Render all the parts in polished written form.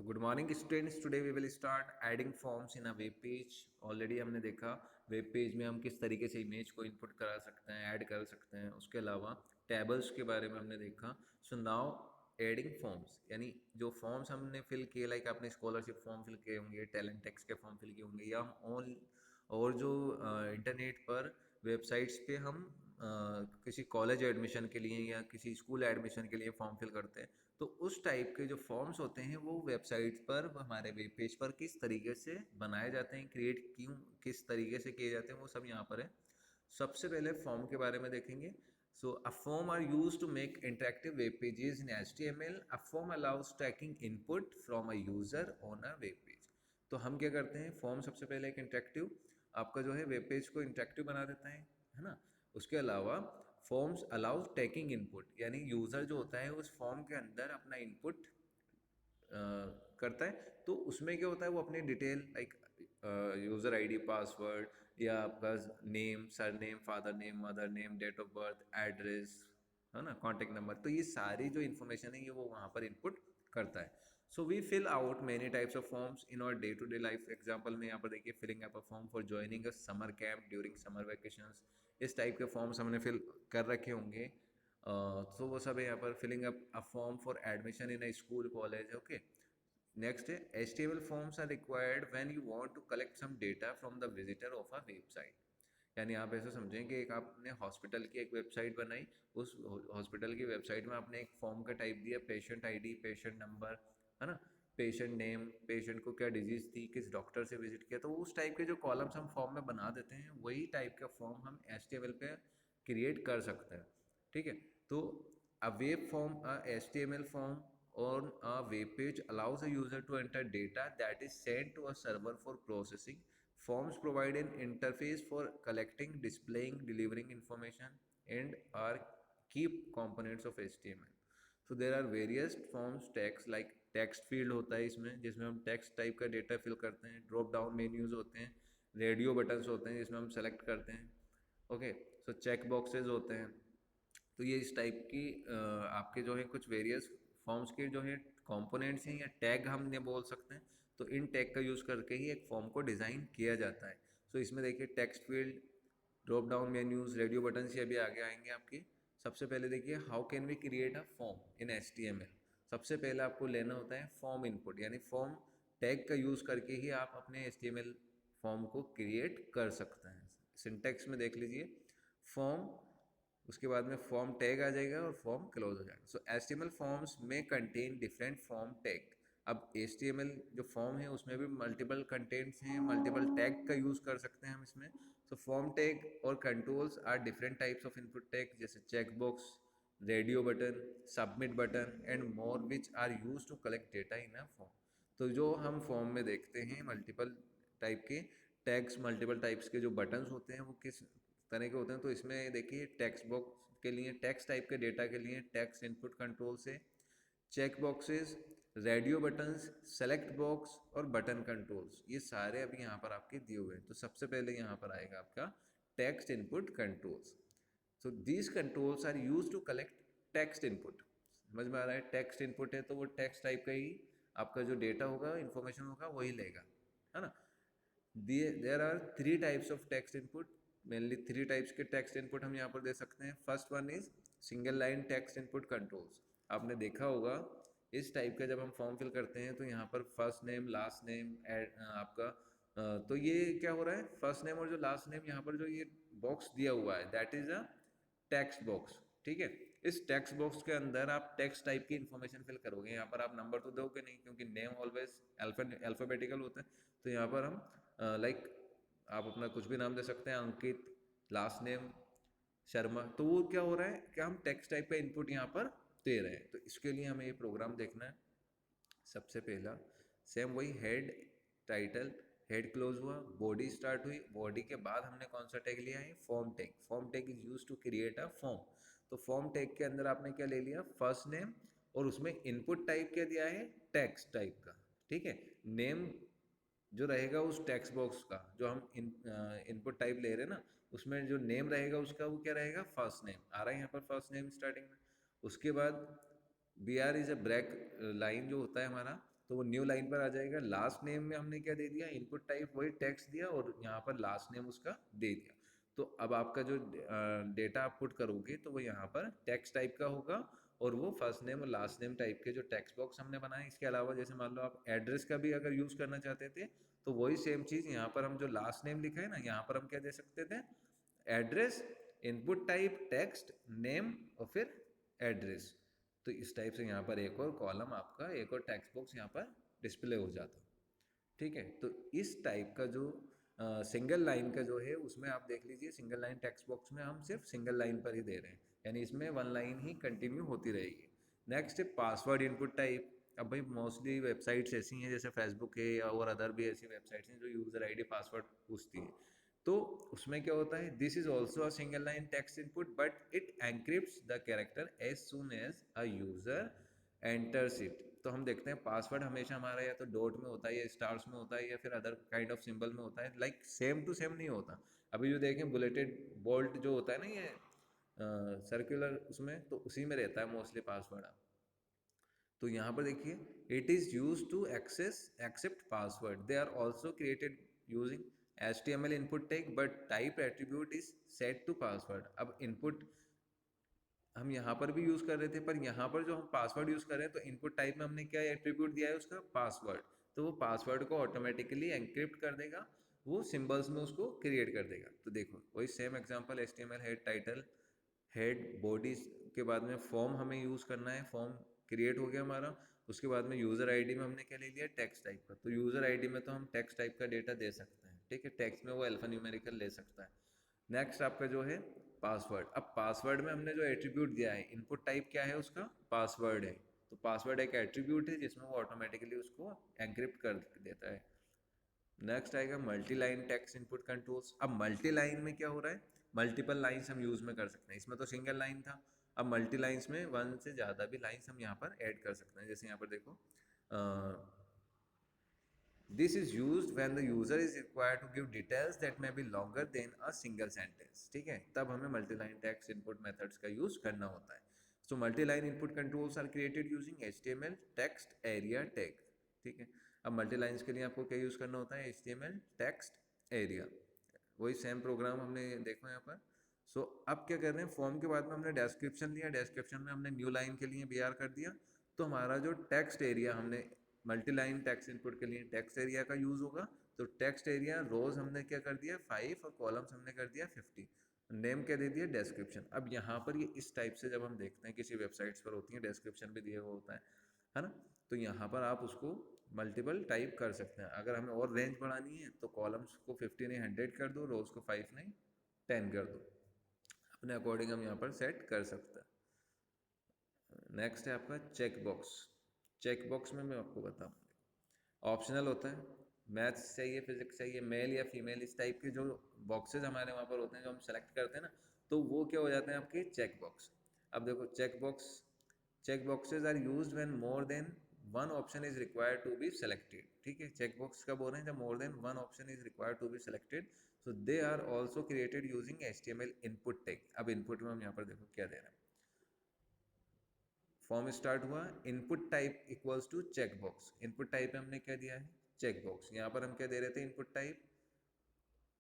So good morning students. Today we will start adding forms in a web page. Already हमने देखा web page में हम किस तरीके से इमेज को इनपुट करा सकते हैं, ऐड कर सकते हैं. उसके अलावा टेबल्स के बारे में हमने देखा. सो नाउ एडिंग फॉर्म्स, यानी जो फॉर्म्स हमने फिल किए, लाइक आपने स्कॉलरशिप फॉर्म फिल किए होंगे, टैलेंट टैक्स के फॉर्म फिल किए होंगे, या हम ऑन और जो इंटरनेट पर वेबसाइट्स पे हम किसी कॉलेज एडमिशन के लिए या किसी स्कूल एडमिशन के लिए फॉर्म फिल करते हैं, तो उस टाइप के जो फॉर्म्स होते हैं वो वेबसाइट पर, हमारे वेब पेज पर किस तरीके से बनाए जाते हैं, क्रिएट क्यों किस तरीके से किए जाते हैं, वो सब यहाँ पर है. सबसे पहले फॉर्म के बारे में देखेंगे. So a form are use to make interactive web pages in HTML. A form allows tracking input from a user on a web page. तो हम क्या करते हैं, फॉर्म सबसे पहले एक इंटरेक्टिव आपका जो है वेब पेज को इंटरेक्टिव बना देता है ना. उसके अलावा फॉर्म्स अलाउज टेकिंग इनपुट, यानी यूज़र जो होता है उस फॉर्म के अंदर अपना इनपुट करता है. तो उसमें क्या होता है, वो अपनी detail like user ID, password, या आपका name, surname, father name, mother name, date of birth, address, है ना, कॉन्टेक्ट नंबर, तो ये सारी जो इन्फॉर्मेशन है ये वो वहाँ पर इनपुट करता है. So we fill out many types of forms in our day to day life. Example में यहाँ पर देखिए, filling up a form for joining a summer camp during summer vacations. इस टाइप के फॉर्म्स हमने फिल कर रखे होंगे. तो वो सब है यहाँ पर. Filling up a form for admission in a school, college. Okay. Next है HTML forms are required when you want to collect some data from the visitor of a website. यानी आप ऐसे समझें कि एक आपने हॉस्पिटल की एक वेबसाइट बनाई, उस हॉस्पिटल की वेबसाइट में आपने एक फॉर्म का टाइप दिया, पेशेंट आईडी, पेशेंट नंबर, है ना, पेशेंट नेम, पेशेंट को क्या डिजीज़ थी, किस डॉक्टर से विजिट किया, तो उस टाइप के जो कॉलम्स हम फॉर्म में बना देते हैं, वही टाइप का फॉर्म हम HTML पे क्रिएट कर सकते हैं. ठीक है. तो a web form, a HTML form on a web page allows a user to enter data that is sent to a server for processing. Forms provide an interface for collecting, displaying, delivering information, and are key components of HTML. So there are various forms text, like text field होता है इसमें, जिसमें हम text type का data fill करते हैं. Drop down menus होते हैं, रेडियो बटन्स होते हैं जिसमें हम सेलेक्ट करते हैं. ओके. सो चेक बॉक्सेज होते हैं. तो ये इस टाइप की आपके जो है कुछ वेरियस फॉर्म्स के जो है कंपोनेंट्स हैं, या टैग हमने बोल सकते हैं. तो इन टैग का यूज़ करके ही एक फॉर्म को डिज़ाइन किया जाता है. सो इसमें देखिए, text field, drop down menus, radio buttons, ये अभी आगे आएंगे आपके. सबसे पहले देखिए, how can we create a form in HTML. सबसे पहले आपको लेना होता है फॉर्म इनपुट, यानी फॉर्म टैग का यूज़ करके ही आप अपने HTML फॉर्म को क्रिएट कर सकते हैं. सिंटेक्स में देख लीजिए, फॉर्म, उसके बाद में फॉर्म टैग आ जाएगा और फॉर्म क्लोज हो जाएगा. सो HTML फॉर्म्स में कंटेन डिफरेंट फॉर्म टैग. अब HTML जो फॉर्म है उसमें भी मल्टीपल कंटेंट्स हैं, मल्टीपल टैग का यूज़ कर सकते हैं हम इसमें. सो फॉर्म टैग और controls are different types of input tag, जैसे check box, radio button, submit button and more, which are use to collect data in a form. तो जो हम फॉर्म में देखते हैं, मल्टीपल टाइप के टैग्स, मल्टीपल टाइप्स के जो बटन्स होते हैं वो किस तरह के होते हैं. तो इसमें देखिए, टेक्स्ट बॉक्स के लिए, टेक्स्ट टाइप के डेटा के लिए टेक्स्ट इनपुट कंट्रोल से, check boxes, radio buttons, select box और बटन कंट्रोल्स, ये सारे अभी यहाँ पर आपके दिए हुए हैं. तो सबसे पहले यहाँ पर आएगा आपका text input controls. So these controls are use to collect text input. समझ में आ रहा है, टेक्स्ट इनपुट है तो वो टेक्स्ट टाइप का ही आपका जो डेटा होगा, इन्फॉर्मेशन होगा, वही लेगा, है ना. There are three types of text input. Mainly three types के टेक्स्ट इनपुट हम यहाँ पर दे सकते हैं. First one is single line text input controls. आपने देखा होगा इस टाइप का, जब हम फॉर्म फिल करते हैं तो यहाँ पर फर्स्ट नेम, लास्ट नेम आपका तो ये क्या हो रहा है, फर्स्ट नेम और जो लास्ट नेम, यहाँ पर जो ये बॉक्स दिया हुआ है, that is a text box. ठीक है. इस टेक्स्ट बॉक्स के अंदर आप टेक्स्ट टाइप की इन्फॉर्मेशन फिल करोगे. यहाँ पर आप नंबर तो दोगे नहीं, क्योंकि नेम ऑलवेज अल्फाबेटिकल होता है. तो यहाँ पर हम लाइक आप अपना कुछ भी नाम दे सकते हैं, अंकित, लास्ट नेम शर्मा. तो वो क्या हो रहा है, क्या हम टेक्स्ट टाइप का इनपुट यहाँ पर दे रहे हैं. तो इसके लिए हमें ये प्रोग्राम देखना है. सबसे पहला सेम वही, हेड, टाइटल, हेड क्लोज हुआ, बॉडी स्टार्ट हुई, बॉडी के बाद हमने कौन सा टैग लिया है, form tag. Form tag is use to create a form. तो फॉर्म टैग के अंदर आपने क्या ले लिया, फर्स्ट नेम, और उसमें इनपुट टाइप क्या दिया है, टेक्स्ट टाइप का. ठीक है. नेम जो रहेगा उस टेक्स्ट बॉक्स का, जो हम इनपुट टाइप ले रहे हैं ना, उसमें जो नेम रहेगा उसका वो क्या रहेगा, फर्स्ट नेम. आ रहा है यहाँ पर फर्स्ट नेम स्टार्टिंग में. उसके बाद BR is a break line जो होता है हमारा, तो वो न्यू लाइन पर आ जाएगा। लास्ट नेम में हमने क्या दे दिया, इनपुट टाइप वही टेक्स्ट दिया और यहाँ पर लास्ट नेम उसका दे दिया। तो अब आपका जो डेटा आप पुट करोगे तो वो यहाँ पर टेक्स्ट टाइप का होगा और वो फर्स्ट नेम और लास्ट नेम टाइप के जो टेक्स्ट बॉक्स हमने बनाए। इसके अलावा जैसे मान लो आप एड्रेस का भी अगर यूज़ करना चाहते थे तो वही सेम चीज़ यहाँ पर हम जो लास्ट नेम लिखा है ना, यहाँ पर हम क्या दे सकते थे, address, input type text, name और फिर एड्रेस। तो इस टाइप से यहाँ पर एक और कॉलम आपका, एक और टेक्स्ट बॉक्स यहाँ पर डिस्प्ले हो जाता। ठीक है, तो इस टाइप का जो सिंगल लाइन का जो है उसमें आप देख लीजिए, सिंगल लाइन टेक्स्ट बॉक्स में हम सिर्फ सिंगल लाइन पर ही दे रहे हैं, यानी इसमें वन लाइन ही कंटिन्यू होती रहेगी। नेक्स्ट है पासवर्ड इनपुट टाइप। अब भाई मोस्टली वेबसाइट्स ऐसी हैं जैसे फेसबुक है और अदर भी ऐसी वेबसाइट्स हैं जो यूज़र आईडी पासवर्ड पूछती है। तो उसमें क्या होता है, this is also a single line text input but it encrypts the character as soon as a user enters it. तो हम देखते हैं पासवर्ड हमेशा हमारा या तो डॉट में होता है या स्टार्स में होता है या फिर अदर काइंड ऑफ सिंबल में होता है, लाइक सेम टू सेम नहीं होता। अभी जो देखें बुलेटेड बोल्ट जो होता है ना, ये सर्कुलर उसमें, तो उसी में रहता है मोस्टली पासवर्ड। तो यहाँ पर देखिए, it is use to access accept password, they are also created using HTML input tag but type attribute is set to password. अब इनपुट हम यहाँ पर भी यूज कर रहे थे, पर यहाँ पर जो हम पासवर्ड यूज कर रहे हैं तो इनपुट टाइप में हमने क्या एट्रीब्यूट दिया है उसका, पासवर्ड। तो वो पासवर्ड को ऑटोमेटिकली एनक्रिप्ट कर देगा, वो सिंबल्स में उसको क्रिएट कर देगा। तो देखो वही same example, HTML head title head body के बाद में फॉर्म हमें यूज़ करना है, फॉर्म क्रिएट हो गया हमारा। उसके बाद में यूज़र आईडी में हमने क्या ले लिया, टेक्स्ट टाइप का। तो यूज़र आईडी में तो हम टेक्स्ट टाइप का डेटा दे सकते हैं, ठीक है, टेक्स्ट में वो अल्फा न्यूमेरिकल ले सकता है। नेक्स्ट आपका जो है पासवर्ड। अब पासवर्ड में हमने जो एट्रीब्यूट दिया है, इनपुट टाइप क्या है उसका, पासवर्ड है। तो पासवर्ड एक एट्रीब्यूट है जिसमें वो ऑटोमेटिकली उसको एनक्रिप्ट कर देता है। नेक्स्ट आएगा multi line text input controls. अब मल्टी लाइन में क्या हो रहा है, मल्टीपल लाइंस हम यूज में कर सकते हैं। इसमें तो सिंगल लाइन था, अब मल्टी लाइंस में वन से ज़्यादा भी लाइंस हम यहाँ पर ऐड कर सकते हैं। जैसे यहाँ पर देखो, this is use when the user is required to give details that may be longer than a single sentence. ठीक है, तब हमें multi line text input methods का यूज करना होता है। So multi line input controls are created using HTML text area tag. ठीक है, अब मल्टी लाइन्स के लिए आपको क्या यूज़ करना होता है, HTML टेक्स्ट एरिया। वही सेम प्रोग्राम हमने देखो यहाँ पर। सो अब क्या कर रहे हैं, फॉर्म के बाद में हमने डिस्क्रिप्शन लिया, डिस्क्रिप्शन में हमने न्यू लाइन के लिए BR कर दिया। तो हमारा जो टेक्स्ट एरिया, हमने मल्टी लाइन टेक्स्ट इनपुट के लिए टेक्स्ट एरिया का यूज़ होगा। तो टेक्स्ट एरिया रोज हमने क्या कर दिया 5 और कॉलम्स हमने कर दिया 50। नेम क्या दे दिया, डिस्क्रिप्शन। अब यहाँ पर ये इस टाइप से जब हम देखते हैं किसी वेबसाइट्स पर होती है, डिस्क्रिप्शन भी दिया हुआ होता है ना। तो यहाँ पर आप उसको मल्टीपल टाइप कर सकते हैं। अगर हमें और रेंज बढ़ानी है तो कॉलम्स को 50 नहीं 100 कर दो, रोज को 5 नहीं 10 कर दो, अपने अकॉर्डिंग हम यहाँ पर सेट कर सकते हैं। नेक्स्ट है आपका चेक बॉक्स। चेक बॉक्स में मैं आपको बताऊँ, ऑप्शनल होता है, मैथ्स चाहिए, फिजिक्स चाहिए, मेल या फीमेल, इस टाइप के जो बॉक्सेज हमारे वहाँ पर होते हैं जो हम सेलेक्ट करते हैं ना, तो वो क्या हो जाते हैं आपके चेक बॉक्स। अब देखो check boxes are used when more than one option is required to be selected. ठीक है, चेक बॉक्स कब हो रहे हैं, जब more than one option is required to be selected. So they are also created using HTML input tag. अब input में हम यहाँ पर देखो क्या दे रहे हैं, फॉर्म स्टार्ट हुआ, input type equals to check box. Input type में हमने क्या दिया है, चेक बॉक्स। यहाँ पर हम क्या दे रहे थे, इनपुट टाइप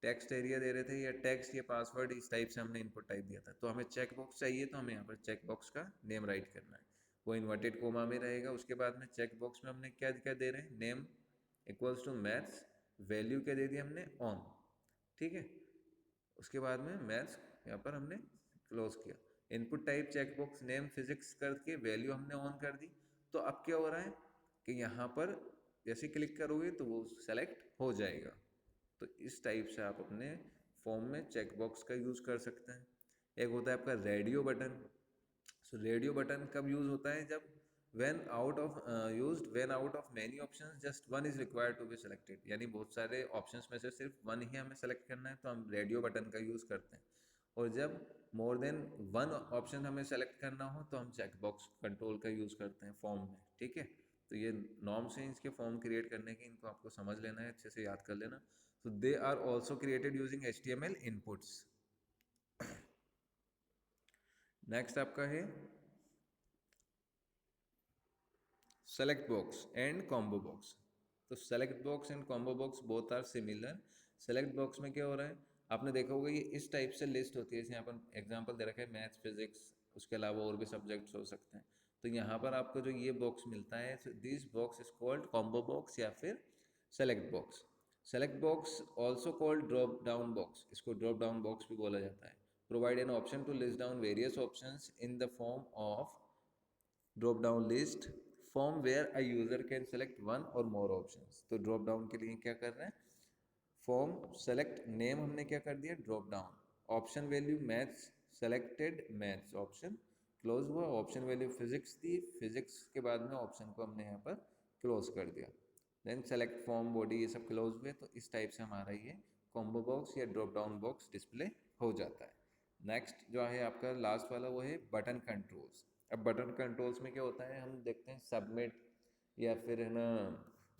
टेक्स्ट एरिया दे रहे थे, या टेक्स्ट या पासवर्ड, इस टाइप से हमने इनपुट टाइप दिया था। तो हमें चेक बॉक्स चाहिए, तो हमें यहाँ पर चेक बॉक्स का नेम राइट करना है, वो इन्वर्टेड कोमा में रहेगा। उसके बाद में चेक बॉक्स में हमने क्या क्या दे रहे हैं, name equals to maths, value क्या दे दिया हमने, ऑन। ठीक है, उसके बाद में मैथ्स यहाँ पर हमने क्लोज किया। Input type check box name physics करके वैल्यू हमने ऑन कर दी। तो अब क्या हो रहा है कि यहाँ पर जैसे क्लिक करोगे तो वो सेलेक्ट हो जाएगा। तो इस टाइप से आप अपने फॉर्म में चेक बॉक्स का यूज़ कर सकते हैं। एक होता है आपका रेडियो बटन। सो रेडियो बटन कब यूज़ होता है, जब when out of used when out of many options just one is required to be selected, यानी बहुत सारे ऑप्शंस में से सिर्फ वन ही हमें सेलेक्ट करना है, तो हम रेडियो बटन का यूज़ करते हैं। और जब मोर देन वन ऑप्शन हमें सेलेक्ट करना हो तो हम चेक बॉक्स कंट्रोल का यूज़ करते हैं फॉर्म में। ठीक है, तो ये नॉर्म्स हैं इसके फॉर्म क्रिएट करने के, इनको आपको समझ लेना है, अच्छे से याद कर लेना। So they are also created using HTML inputs. Next आपका है select box and combo box. तो select box and combo box both are similar. Select box में क्या हो रहा है, आपने देखा होगा ये इस टाइप से लिस्ट होती है, जैसे यहाँ पर एग्जांपल दे रखा है मैथ्स फिजिक्स, उसके अलावा और भी सब्जेक्ट्स हो सकते हैं। तो यहाँ पर आपको जो ये बॉक्स मिलता है, this box is called combo box या फिर select box. Select box also called drop down box, इसको ड्रॉप डाउन बॉक्स भी बोला जाता है। Provide an option to list down various options in the form of drop down list form where a user can select one or more options. तो drop down के लिए क्या कर रहे हैं, फॉर्म सेलेक्ट नेम हमने क्या कर दिया drop down, option value maths selected maths option close हुआ, ऑप्शन वैल्यू फिजिक्स थी, फिजिक्स के बाद में ऑप्शन को हमने यहाँ पर क्लोज कर दिया, देन सेलेक्ट फॉर्म बॉडी ये सब क्लोज हुए। तो इस टाइप से हमारा ये कॉम्बो बॉक्स या ड्रॉप डाउन बॉक्स डिस्प्ले हो जाता है। नेक्स्ट जो है आपका लास्ट वाला वो है बटन कंट्रोल्स। अब बटन कंट्रोल्स में क्या होता है, हम देखते हैं सबमिट या फिर है ना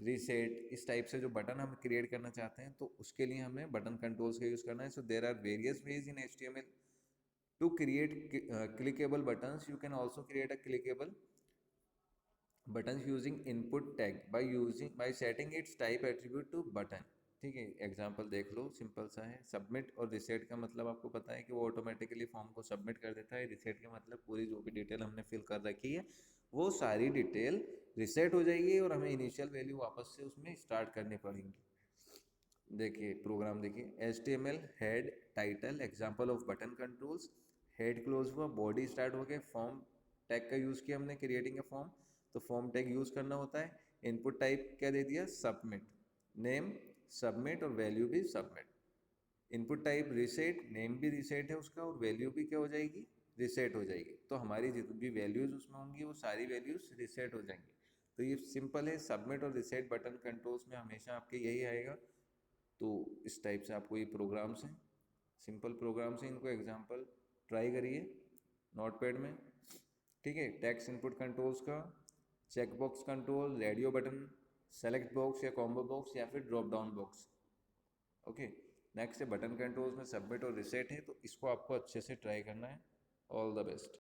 रीसेट, इस टाइप से जो बटन हम क्रिएट करना चाहते हैं तो उसके लिए हमें बटन कंट्रोल्स का यूज़ करना है। So there are various ways in HTML to create clickable buttons. You can also create a clickable buttons using input tag by setting its type attribute to button। ठीक है, example देख लो, simple सा है। Submit और reset का मतलब आपको पता है कि वो ऑटोमेटिकली फॉर्म को सबमिट कर देता है। रिसेट का मतलब पूरी जो भी डिटेल हमने फिल कर रखी है वो सारी डिटेल रिसेट हो जाएगी और हमें इनिशियल वैल्यू वापस से उसमें स्टार्ट करनी पड़ेगी। देखिए प्रोग्राम देखिए, HTML head title example off button controls, head close हुआ, बॉडी स्टार्ट हो गया, फॉर्म टैग का यूज़ किया हमने क्रिएटिंग ए फॉर्म, तो फॉर्म टैग यूज़ करना होता है। इनपुट टाइप क्या दे दिया सबमिट, नेम सबमिट और वैल्यू भी submit. Input type reset, name भी रीसेट है उसका और वैल्यू भी क्या हो जाएगी रीसेट हो जाएगी। तो हमारी जितनी भी वैल्यूज़ उसमें होंगी वो सारी वैल्यूज़ रीसेट हो जाएंगी। तो ये सिंपल है, सबमिट और रीसेट बटन कंट्रोल्स में हमेशा आपके यही आएगा। तो इस टाइप से आपको ये प्रोग्राम्स हैं, सिंपल प्रोग्राम्स हैं, इनको एग्जांपल ट्राई करिए नोटपैड में। ठीक है, टेक्स्ट इनपुट कंट्रोल्स का checkbox control, radio button, select box या कॉम्बो बॉक्स या फिर drop down box. Okay, next है बटन कंट्रोल्स में सबमिट और रिसेट है, तो इसको आपको अच्छे से ट्राई करना है। All the best.